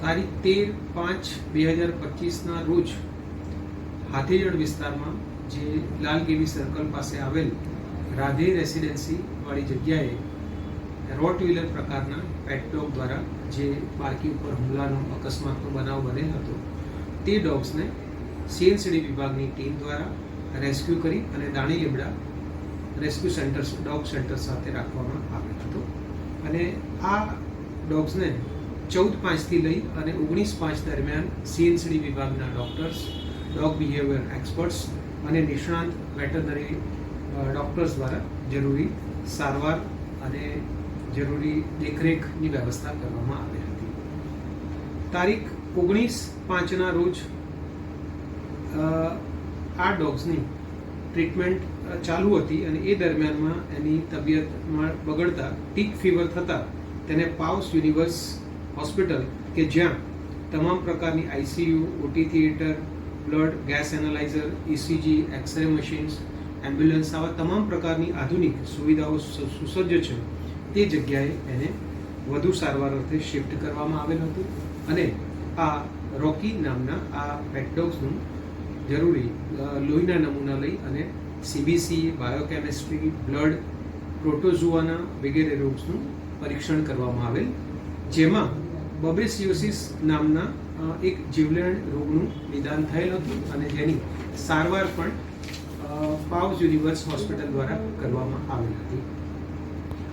તારીખ 13/5/2025ના રોજ હાથીજડ વિસ્તારમાં જે લાલ કેવી સર્કલ પાસે આવેલ રાધે રેસિડેન્સી વાળી જગ્યાએ રોટવીલર પ્રકારના પેટ ડોગ દ્વારા જે બાળકી ઉપર હુમલાનો અકસ્માતનો બનાવ બનેલ હતો તે ડોગ્સને સીએનસીડી વિભાગની ટીમ દ્વારા રેસ્ક્યુ કરી અને દાણી લીમડા રેસ્ક્યુ સેન્ટર ડોગ સેન્ટર સાથે રાખવામાં આવ્યો હતો અને આ ડોગ્સને 14/5થી લઈ અને 19/5 દરમિયાન સીએનસીડી વિભાગના ડોક્ટર્સ, ડોગ બિહેવિયર એક્સપર્ટ્સ અને નિષ્ણાંત વેટરનરી ડોક્ટર્સ દ્વારા જરૂરી સારવાર અને જરૂરી દેખરેખની વ્યવસ્થા કરવામાં આવી હતી. તારીખ 19/5ના રોજ આ ડોગ્સની ટ્રીટમેન્ટ ચાલુ હતી અને એ દરમિયાનમાં એની તબિયતમાં બગડતા ટીક ફીવર થતાં તેને પાઉસ યુનિવર્સ હોસ્પિટલ કે જ્યાં તમામ પ્રકારની ICU, OT theatre, blood, gas analyser, ECG, x ray machines, ambulance આવા તમામ પ્રકારની આધુનિક સુવિધાઓ સુસજ્જ છે તે જગ્યાએ એને વધુ સારવાર અર્થે શિફ્ટ કરવામાં આવેલ હતું અને આ રોકી નામના આ પેટ ડોગ્સનું જરૂરી લોહીના નમૂના લઈ અને સીબીસી, બાયોકેમિસ્ટ્રી, બ્લડ, પ્રોટોઝુઆના વગેરે રોગ્સનું પરીક્ષણ કરવામાં આવેલ, જેમાં બબેસિયોસિસ નામના એક જીવલેણ રોગનું નિદાન થયેલ હતું અને જેની સારવાર પણ પાઉસ યુનિવર્સ હોસ્પિટલ દ્વારા કરવામાં આવેલ હતી.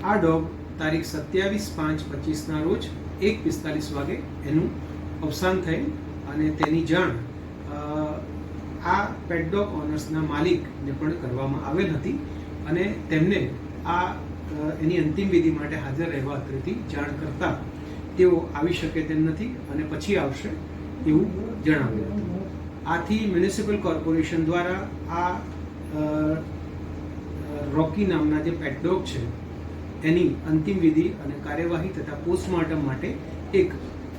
આ ડોગ તારીખ 27/5/25ના રોજ 1:45 વાગે એનું અવસાન થયેલ અને તેની જાણ આ પેટ ડોગ ઓનર્સના માલિકને પણ કરવામાં આવેલ હતી અને તેમને આ એની અંતિમ વિધિ માટે હાજર રહેવા અત્રેથી જાણ કરતા તેઓ આવી શકે તેમ નથી અને પછી આવશે એવું જણાવ્યું હતું. આથી મ્યુનિસિપલ કોર્પોરેશન દ્વારા આ રોકી નામના જે પેટ ડોગ છે એની અંતિમ વિધિ અને કાર્યવાહી તથા પોસ્ટમોર્ટમ માટે એક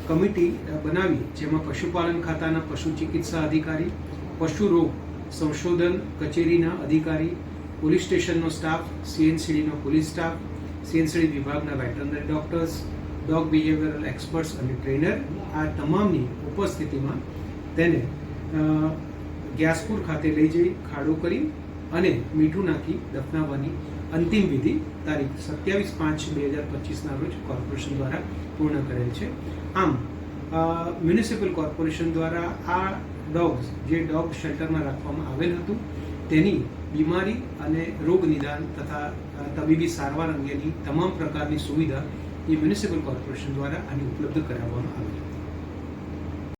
કમિટી બનાવી જેમાં પશુપાલન ખાતાના પશુ ચિકિત્સા અધિકારી, પશુ રોગ સંશોધન કચેરીના અધિકારી, police સ્ટેશનનો staff, સીએનસીડીનો police staff, CNCD વિભાગના veterinary doctors, dog behavioural experts અને ટ્રેનર આ તમામની ઉપસ્થિતિમાં તેને ગ્યાસપુર ખાતે લઈ જઈ ખાડો કરી અને મીઠું નાખી દફનાવવાની અંતિમ વિધિ તારીખ 27/5/2025ના રોજ કોર્પોરેશન દ્વારા પૂર્ણ કરેલ છે. આમ મ્યુનિસિપલ કોર્પોરેશન દ્વારા આ ડોગ્સ જે ડોગ શેલ્ટરમાં રાખવામાં આવેલ હતું તેની બીમારી અને રોગ નિદાન તથા તબીબી સારવાર અંગેની તમામ પ્રકારની સુવિધા એ મ્યુનિસિપલ કોર્પોરેશન દ્વારા આની ઉપલબ્ધ કરાવવામાં આવી.